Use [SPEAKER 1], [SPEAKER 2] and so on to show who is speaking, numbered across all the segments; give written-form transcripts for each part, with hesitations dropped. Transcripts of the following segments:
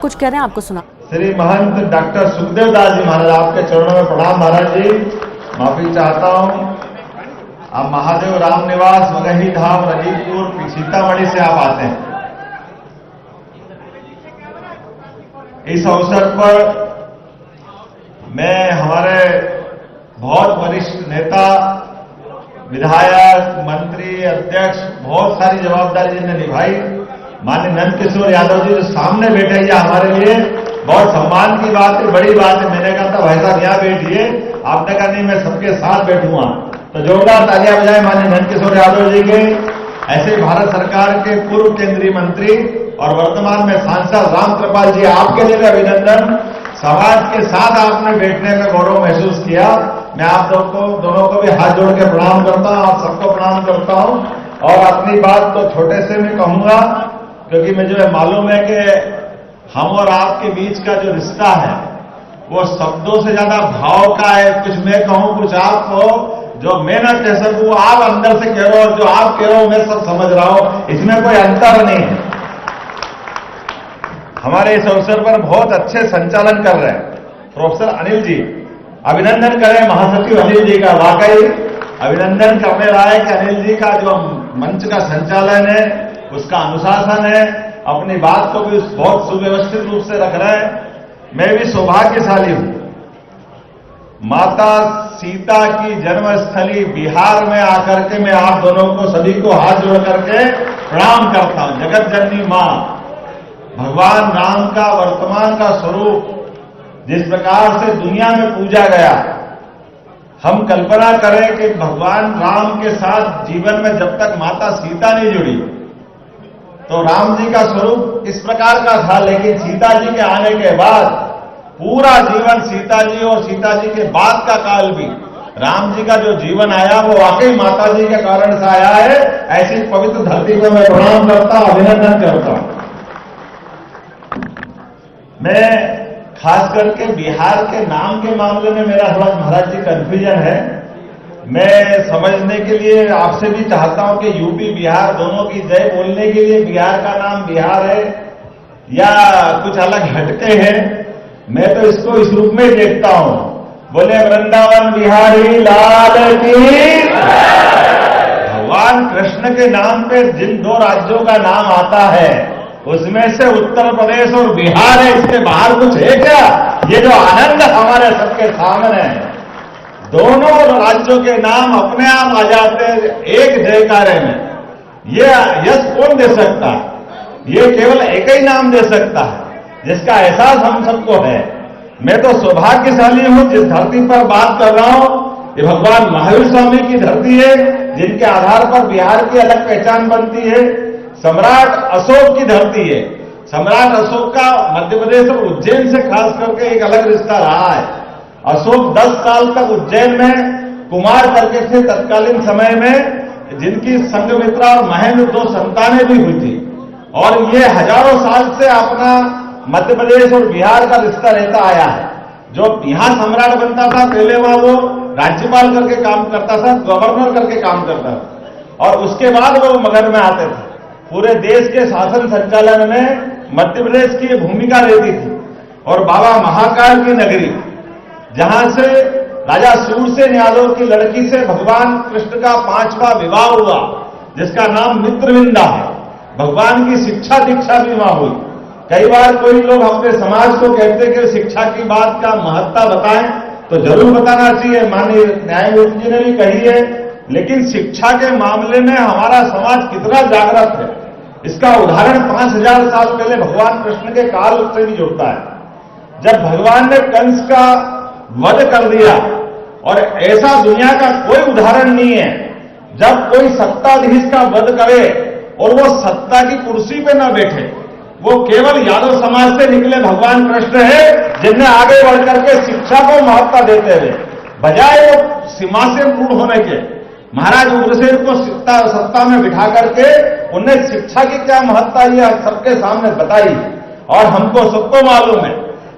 [SPEAKER 1] कुछ कह रहे हैं, आपको सुना।
[SPEAKER 2] श्री महंत डॉक्टर सुखदेव दास जी महाराज, आपके चरणों में प्रणाम महाराज जी। माफी चाहता हूं। आप महादेव राम निवास मगही धाम रजीपुर सीतामढ़ी से आप आते हैं। इस अवसर पर मैं हमारे बहुत वरिष्ठ नेता, विधायक, मंत्री, अध्यक्ष, बहुत सारी जवाबदारी जिन्हें निभाई, माननीय नंद किशोर यादव जी जो सामने बैठे, ये हमारे लिए बहुत सम्मान की बात है, बड़ी बात है। मैंने कहा था भाई साहब यहाँ बैठिए, आपने कहा नहीं मैं सबके साथ बैठूंगा, तो जोरदार तालियां बजाएं माननीय नंद किशोर यादव जी के। ऐसे भारत सरकार के पूर्व केंद्रीय मंत्री और वर्तमान में सांसद राम कृपाल जी, आपके लिए अभिनंदन। समाज के साथ आपने बैठने में गौरव महसूस किया। मैं आप दोनों को भी हाथ जोड़ के प्रणाम करता हूं, आप सबको प्रणाम करता हूं। और अपनी बात तो छोटे से मैं कहूंगा, क्योंकि मुझे मालूम है कि हम और आपके बीच का जो रिश्ता है वो शब्दों से ज्यादा भाव का है। कुछ मैं कहूं, कुछ आप कहो, जो मैं ना कह सकूं आप अंदर से कह रहे हो, जो आप कह रहे हो मैं सब समझ रहा हूं, इसमें कोई अंतर नहीं है। हमारे इस अवसर पर बहुत अच्छे संचालन कर रहे हैं प्रोफेसर अनिल जी, अभिनंदन करें महासचिव अनिल जी का। वाकई अभिनंदन करने रहा है कि अनिल जी का जो मंच का संचालन है, उसका अनुशासन है, अपनी बात को भी बहुत सुव्यवस्थित रूप से रख रहे हैं। मैं भी सौभाग्यशाली हूं, माता सीता की जन्मस्थली बिहार में आकर के मैं आप दोनों को सभी को हाथ जोड़ करके प्रणाम करता हूं। जगत जननी मां, भगवान राम का वर्तमान का स्वरूप जिस प्रकार से दुनिया में पूजा गया, हम कल्पना करें कि भगवान राम के साथ जीवन में जब तक माता सीता नहीं जुड़ी तो राम जी का स्वरूप इस प्रकार का था, लेकिन सीता जी के आने के बाद पूरा जीवन सीता जी और सीता जी के बाद का काल भी राम जी का जो जीवन आया वो वाकई माता जी के कारण से आया है। ऐसी पवित्र धरती को मैं प्रणाम करता हूं, अभिनंदन करता हूं। मैं खास करके बिहार के नाम के मामले में मेरा थोड़ा महाराज जी कंफ्यूजन है। मैं समझने के लिए आपसे भी चाहता हूं कि यूपी बिहार दोनों की जय बोलने के लिए बिहार का नाम बिहार है या कुछ अलग हटके हैं। मैं तो इसको इस रूप में देखता हूं, बोले वृंदावन बिहारी लाल की। भगवान कृष्ण के नाम पे जिन दो राज्यों का नाम आता है उसमें से उत्तर प्रदेश और बिहार है, इसके बाहर कुछ है क्या? ये जो आनंद हमारे सबके सामने है, दोनों राज्यों के नाम अपने आप आ जाते हैं एक जयकारे में। ये यश कौन दे सकता है? ये केवल एक ही नाम दे सकता है जिसका एहसास हम सबको है। मैं तो सौभाग्यशाली हूं जिस धरती पर बात कर रहा हूं, ये भगवान महावीर स्वामी की धरती है, जिनके आधार पर बिहार की अलग पहचान बनती है। सम्राट अशोक की धरती है। सम्राट अशोक का मध्य प्रदेश और उज्जैन से खास करके एक अलग रिश्ता रहा है। अशोक 10 साल तक उज्जैन में कुमार करके थे तत्कालीन समय में, जिनकी संघमित्रा और महेंद्र 2 संतानें भी हुई थी। और ये हजारों साल से अपना मध्य प्रदेश और बिहार का रिश्ता रहता आया है। जो यहां सम्राट बनता था पहले वहां वो राज्यपाल करके काम करता था, गवर्नर करके काम करता था, और उसके बाद वो मगध में आते थे। पूरे देश के शासन संचालन में मध्य प्रदेश की भूमिका रहती थी। और बाबा महाकाल की नगरी, जहां से राजा सूरसेन यादव की लड़की से भगवान कृष्ण का 5वां विवाह हुआ, जिसका नाम मित्रविंदा है। भगवान की शिक्षा दीक्षा भी वहां हुई। कई बार कोई लोग अपने समाज को कहते कि शिक्षा की बात का महत्ता बताएं, तो जरूर बताना चाहिए, माननीय न्यायमूर्ति जी ने भी कही है। लेकिन शिक्षा के मामले में हमारा समाज कितना जागृत है, इसका उदाहरण 5000 साल पहले भगवान कृष्ण के काल से भी जुड़ता है। जब भगवान ने कंस का वध कर दिया, और ऐसा दुनिया का कोई उदाहरण नहीं है जब कोई सत्ताधीश का वध करे और वो सत्ता की कुर्सी पे न बैठे, वो केवल यादव समाज से निकले भगवान कृष्ण है, जिनने आगे बढ़ करके शिक्षा को महत्ता देते हुए बजाय वो सिंहासन रूढ़ होने के महाराज उग्रसेन को सत्ता में बिठा करके उन्हें शिक्षा की क्या महत्ता ये सबके सामने बताई। और हमको सबको मालूम है,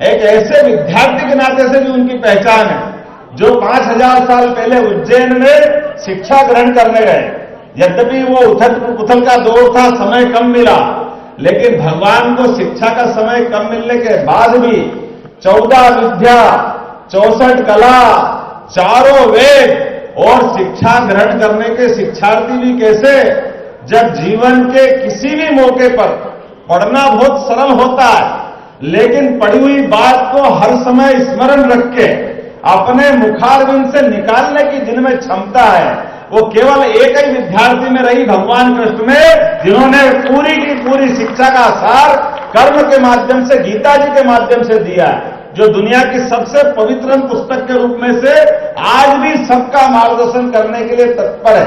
[SPEAKER 2] एक ऐसे विद्यार्थी के नाते से भी उनकी पहचान है जो 5000 साल पहले उज्जैन में शिक्षा ग्रहण करने गए। यद्यपि वो उथल का दौर था, समय कम मिला, लेकिन भगवान को शिक्षा का समय कम मिलने के बाद भी 14 विद्या, 64 कला, चारों वेद और शिक्षा ग्रहण करने के शिक्षार्थी भी कैसे, जब जीवन के किसी भी मौके पर पढ़ना बहुत सरल होता है, लेकिन पढ़ी हुई बात को हर समय स्मरण रख के अपने मुखारविंद से निकालने की जिनमें क्षमता है, वो केवल एक ही विद्यार्थी में रही भगवान कृष्ण में, जिन्होंने पूरी की पूरी शिक्षा का सार कर्म के माध्यम से, गीता जी के माध्यम से दिया, जो दुनिया की सबसे पवित्र पुस्तक के रूप में से आज भी सबका मार्गदर्शन करने के लिए तत्पर है।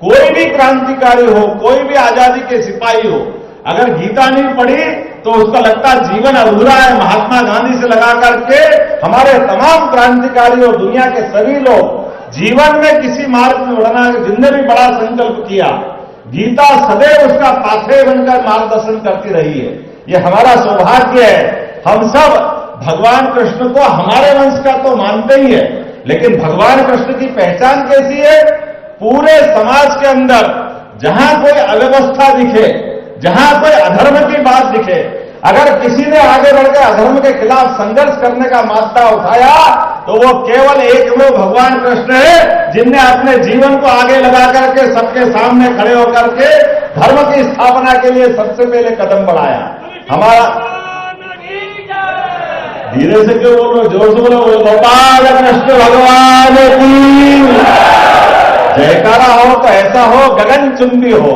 [SPEAKER 2] कोई भी क्रांतिकारी हो, कोई भी आजादी के सिपाही हो, अगर गीता नहीं पढ़ी तो उसका लगता जीवन अधूरा है। महात्मा गांधी से लगा करके हमारे तमाम क्रांतिकारी और दुनिया के सभी लोग जीवन में किसी मार्ग में बढ़ना, जिनने भी बड़ा संकल्प किया, गीता सदैव उसका पाथेय बनकर मार्गदर्शन करती रही है। ये हमारा सौभाग्य है। हम सब भगवान कृष्ण को हमारे वंश का तो मानते ही है, लेकिन भगवान कृष्ण की पहचान कैसी है? पूरे समाज के अंदर जहां कोई अव्यवस्था दिखे, जहां कोई अधर्म की बात दिखे, अगर किसी ने आगे बढ़कर अधर्म के खिलाफ संघर्ष करने का माद्दा उठाया तो वो केवल एकमेव भगवान कृष्ण है, जिनने अपने जीवन को आगे लगा करके सबके सामने खड़े होकर के धर्म की स्थापना के लिए सबसे पहले कदम बढ़ाया। हमारा धीरे से क्यों बोल रहे, जोर से बोलो, गोपाल कृष्ण भगवान की जयकारा हो तो ऐसा हो गगनचुंबी हो,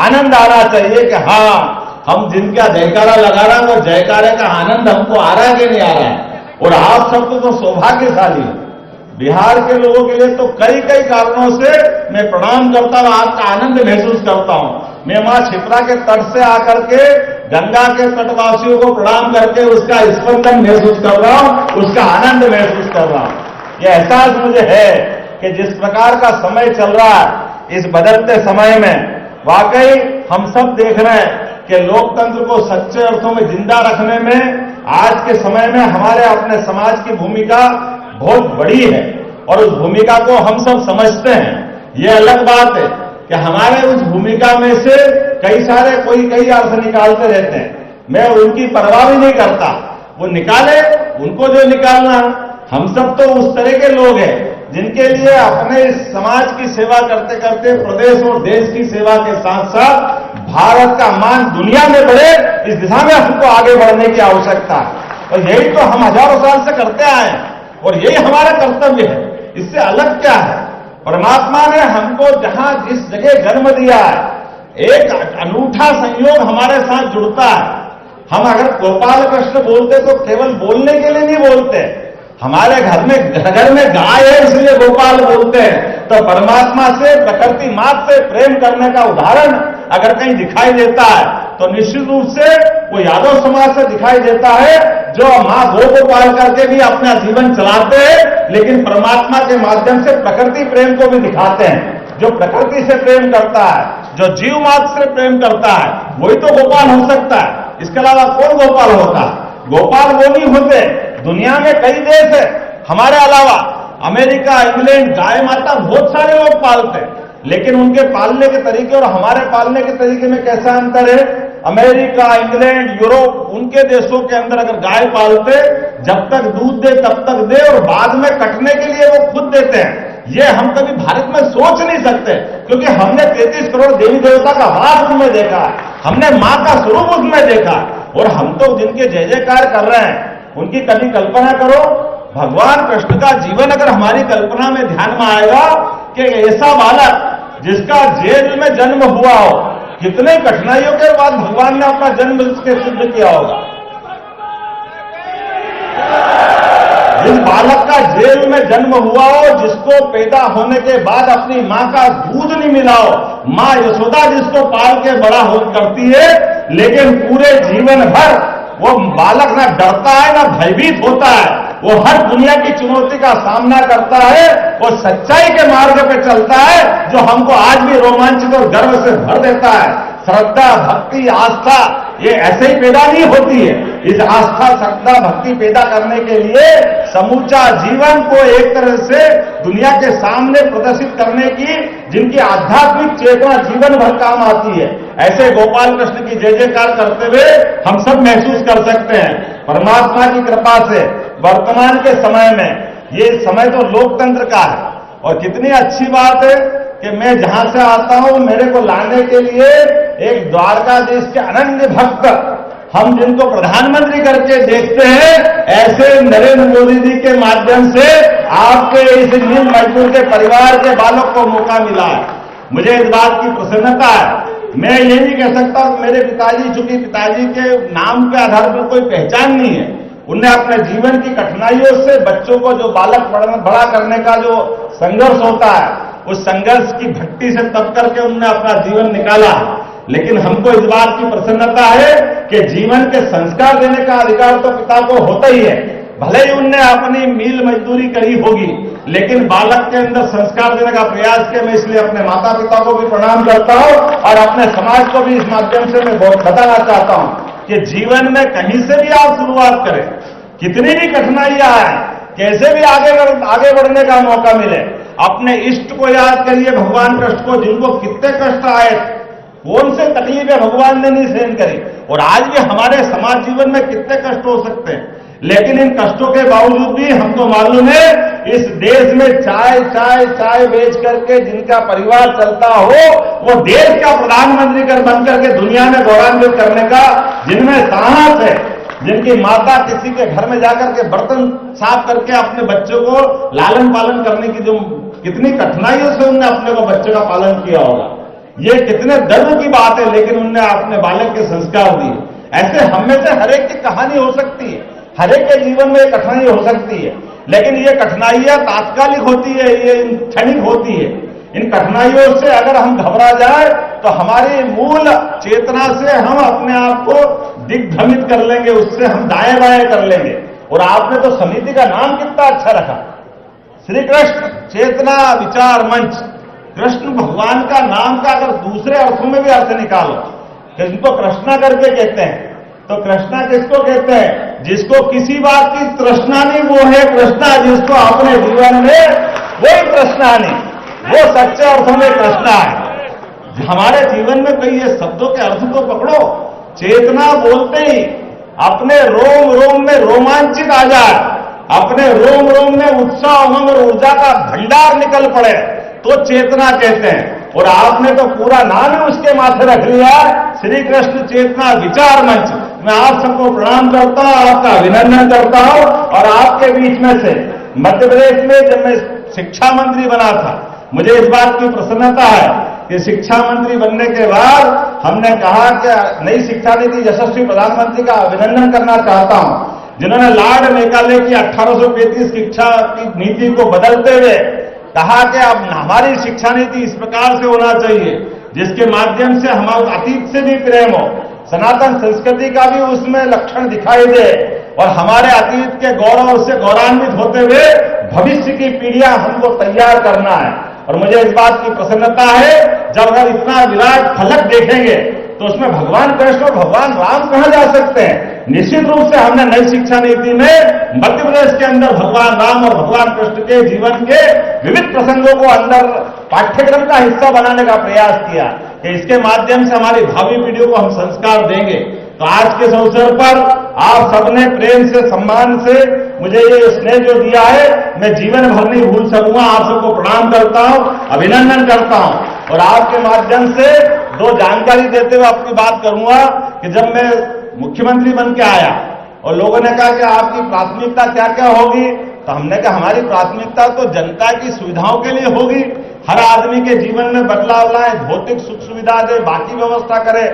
[SPEAKER 2] आनंद आना चाहिए कि हाँ, हम जिनका जयकारा लगा रहे हैं वो जयकारे का आनंद हमको आ रहा है कि नहीं आ रहा है। और आप सबको तो सौभाग्यशाली हो। बिहार के लोगों के लिए तो कई कई कारणों से मैं प्रणाम करता हूं, आपका आनंद महसूस करता हूं। मैं मां क्षिप्रा के तट से आकर के गंगा के तटवासियों को प्रणाम करके उसका स्पंदन महसूस कर रहा हूं, उसका आनंद महसूस कर रहा हूं। यह एहसास मुझे है कि जिस प्रकार का समय चल रहा है, इस बदलते समय में वाकई हम सब देख रहे हैं कि लोकतंत्र को सच्चे अर्थों में जिंदा रखने में आज के समय में हमारे अपने समाज की भूमिका बहुत बड़ी है और उस भूमिका को हम सब समझते हैं। ये अलग बात है कि हमारे उस भूमिका में से कई सारे कोई कई अर्थ निकालते रहते हैं। मैं उनकी परवाह भी नहीं करता, वो निकाले, उनको जो निकालना। हम सब तो उस तरह के लोग हैं जिनके लिए अपने समाज की सेवा करते करते प्रदेश और देश की सेवा के साथ साथ भारत का मान दुनिया में बढ़े, इस दिशा में हमको आगे बढ़ने की आवश्यकता है। और यही तो हम हजारों साल से करते आए हैं और यही हमारा कर्तव्य है। इससे अलग क्या है? परमात्मा ने हमको जहां जिस जगह जन्म दिया है, एक अनूठा संयोग हमारे साथ जुड़ता है। हम अगर गोपाल कृष्ण बोलते तो केवल बोलने के लिए नहीं बोलते, हमारे घर में गाय है इसलिए गोपाल बोलते हैं। तो परमात्मा से, प्रकृति मात से प्रेम करने का उदाहरण अगर कहीं दिखाई देता है तो निश्चित रूप से वो यादव समाज से दिखाई देता है, जो मां गो को पाल करके भी अपना जीवन चलाते हैं, लेकिन परमात्मा के माध्यम से प्रकृति प्रेम को भी दिखाते हैं। जो प्रकृति से प्रेम करता है, जो जीव मात्र से प्रेम करता है, वही तो गोपाल हो सकता है। इसके अलावा कौन गोपाल होता है? गोपाल वो नहीं होते। दुनिया में कई देश है हमारे अलावा, अमेरिका, इंग्लैंड, गाय माता बहुत सारे लोग पालते हैं, लेकिन उनके पालने के तरीके और हमारे पालने के तरीके में कैसा अंतर है? अमेरिका, इंग्लैंड, यूरोप, उनके देशों के अंदर अगर गाय पालते, जब तक दूध दे तब तक दे और बाद में कटने के लिए वो खुद देते हैं। ये हम कभी भारत में सोच नहीं सकते, क्योंकि हमने 33 करोड़ देवी देवता का वास उनमें देखा, हमने मां का स्वरूप उसमें देखा। और हम तो जिनके जय जयकार कर रहे हैं, उनकी कभी कल्पना करो, भगवान कृष्ण का जीवन अगर हमारी कल्पना में ध्यान में आएगा कि ऐसा बालक जिसका जेल में जन्म हुआ हो, कितने कठिनाइयों के बाद भगवान ने अपना जन्म उसके सिद्ध किया होगा। जिस बालक का जेल में जन्म हुआ हो, जिसको पैदा होने के बाद अपनी मां का दूध नहीं मिला हो, मां यशोदा जिसको पाल के बड़ा हो करती है, लेकिन पूरे जीवन भर वो बालक ना डरता है ना भयभीत होता है, वो हर दुनिया की चुनौती का सामना करता है, वो सच्चाई के मार्ग पे चलता है, जो हमको आज भी रोमांचित और गर्व से भर देता है। श्रद्धा, भक्ति, आस्था ये ऐसे ही पैदा नहीं होती है। इस आस्था, श्रद्धा, भक्ति पैदा करने के लिए समूचा जीवन को एक तरह से दुनिया के सामने प्रदर्शित करने की, जिनकी आध्यात्मिक चेतना जीवन भर काम आती है, ऐसे गोपाल कृष्ण की जय जयकार करते हुए हम सब महसूस कर सकते हैं। परमात्मा की कृपा से वर्तमान के समय में, ये समय तो लोकतंत्र का है, और कितनी अच्छी बात है कि मैं जहां से आता हूं मेरे को लाने के लिए एक द्वारकाधीश के अनन्य भक्त, हम जिनको प्रधानमंत्री करके देखते हैं, ऐसे नरेंद्र मोदी जी के माध्यम से आपके इस मिल मजदूर के परिवार के बालक को मौका मिला है। मुझे इस बात की प्रसन्नता है। मैं ये नहीं कह सकता कि मेरे पिताजी, चूंकि पिताजी के नाम के आधार पर कोई पहचान नहीं है, उनने अपने जीवन की कठिनाइयों से बच्चों को जो बालक बड़ा करने का जो संघर्ष होता है, उस संघर्ष की भट्टी से तप करके उन्होंने अपना जीवन निकाला। लेकिन हमको इस बात की प्रसन्नता है कि जीवन के संस्कार देने का अधिकार तो पिता को होता ही है। भले ही उनने अपनी मील मजदूरी करी होगी, लेकिन बालक के अंदर संस्कार देने का प्रयास किया। मैं इसलिए अपने माता पिता को भी प्रणाम करता हूं और अपने समाज को भी इस माध्यम से मैं बहुत बताना चाहता हूं कि जीवन में कहीं से भी आप शुरुआत करें, कितनी भी कठिनाइयां आए, कैसे भी आगे बढ़ने का मौका मिले, अपने इष्ट को याद करिए, भगवान कृष्ण को, जिनको कितने कष्ट आए, कौन से तकलीफें भगवान ने नहीं सहन करी, और आज भी हमारे समाज जीवन में कितने कष्ट हो सकते हैं। लेकिन इन कष्टों के बावजूद भी हमको मालूम है, इस देश में चाय बेच करके जिनका परिवार चलता हो, वो देश का प्रधानमंत्री बन करके दुनिया में गौरवान्वित करने का जिनमें साहस है, जिनकी माता किसी के घर में जाकर के बर्तन साफ करके अपने बच्चों को लालन पालन करने की जो कितनी कठिनाइयों से उनने अपने को बच्चे का पालन किया होगा, ये कितने गर्व की बात है। लेकिन उनने अपने बालक के संस्कार दिए। ऐसे हम में से हर एक की कहानी हो सकती है, हर एक के जीवन में एक कठिनाई हो सकती है, लेकिन ये कठिनाइयां तात्कालिक होती है, ये क्षणिक होती है। इन कठिनाइयों से अगर हम घबरा जाए तो हमारी मूल चेतना से हम अपने आप को दिग्भ्रमित कर लेंगे, उससे हम दाएं बाएं कर लेंगे। और आपने तो समिति का नाम कितना अच्छा रखा, श्री कृष्ण चेतना विचार मंच। कृष्ण भगवान का नाम का अगर दूसरे अर्थों में भी अर्थ निकालो, कृष्ण को कृष्णा करके कहते हैं, तो कृष्णा किसको कहते हैं? जिसको किसी बात की तृष्णा नहीं, वो है कृष्णा। जिसको अपने जीवन में वही तृष्णा नहीं, वो सच्चे अर्थों में कृष्णा है। हमारे जीवन में कई ये शब्दों के अर्थ को पकड़ो। चेतना बोलते ही अपने रोम रोम में रोमांचित आ जाए, अपने रोम रोम में उत्साह, उमंग और ऊर्जा का भंडार निकल पड़े, तो चेतना कहते हैं। और आपने तो पूरा नाम ही उसके माथे रख लिया, श्री कृष्ण चेतना विचार मंच। मैं आप सबको प्रणाम करता हूं, आपका अभिनंदन करता हूं। और आपके बीच में से मध्य प्रदेश में जब मैं शिक्षा मंत्री बना था, मुझे इस बात की प्रसन्नता है कि शिक्षा मंत्री बनने के बाद हमने कहा कि नई शिक्षा नीति यशस्वी प्रधानमंत्री का अभिनंदन करना चाहता हूं, जिन्होंने लॉर्ड मेकाले की 1835 शिक्षा की नीति को बदलते हुए कहा कि अब हमारी शिक्षा नीति इस प्रकार से होना चाहिए जिसके माध्यम से हमारे अतीत से भी प्रेम हो, सनातन संस्कृति का भी उसमें लक्षण दिखाई दे, और हमारे अतीत के गौरव से गौरवान्वित होते हुए भविष्य की पीढ़ियां हमको तैयार करना है। और मुझे इस बात की प्रसन्नता है, जब अगर इतना विराट फलक देखेंगे तो उसमें भगवान कृष्ण और भगवान राम कहां जा सकते हैं। निश्चित रूप से हमने नई शिक्षा नीति में मध्य प्रदेश के अंदर भगवान राम और भगवान कृष्ण के जीवन के विविध प्रसंगों को अंदर पाठ्यक्रम का हिस्सा बनाने का प्रयास किया कि इसके माध्यम से हमारी भावी पीढ़ियों को हम संस्कार देंगे। तो आज के इस अवसर पर आप सबने प्रेम से, सम्मान से मुझे ये स्नेह जो दिया है, मैं जीवन भर नहीं भूल सकूंगा। आप सबको प्रणाम करता हूं, अभिनंदन करता हूं। और आपके माध्यम से दो जानकारी देते हुए अपनी बात करूंगा कि जब मैं मुख्यमंत्री बन के आया और लोगों ने कहा कि आपकी प्राथमिकता क्या क्या होगी, तो हमने कहा हमारी प्राथमिकता तो जनता की सुविधाओं के लिए होगी। हर आदमी के जीवन में बदलाव लाए, भौतिक सुख सुविधा दे, बाकी व्यवस्था करे।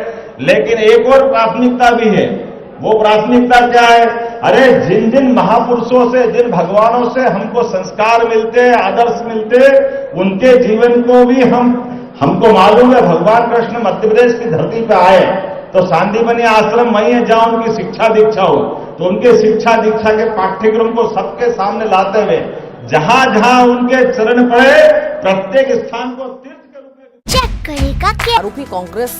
[SPEAKER 2] लेकिन एक और प्राथमिकता भी है। वो प्राथमिकता क्या है? अरे जिन जिन महापुरुषों से, जिन भगवानों से हमको संस्कार मिलते, आदर्श मिलते, उनके जीवन को भी हमको मालूम है। भगवान कृष्ण मध्य प्रदेश की धरती पर आए तो सांदीपनि आश्रम वही है जहां उनकी शिक्षा दीक्षा हो, तो उनके शिक्षा दीक्षा के पाठ्यक्रम को सबके सामने लाते हुए जहां जहां उनके चरण पड़े, प्रत्येक स्थान को तीर्थ के रूप में
[SPEAKER 1] चेक करेगा क्या
[SPEAKER 3] आरोपी कांग्रेस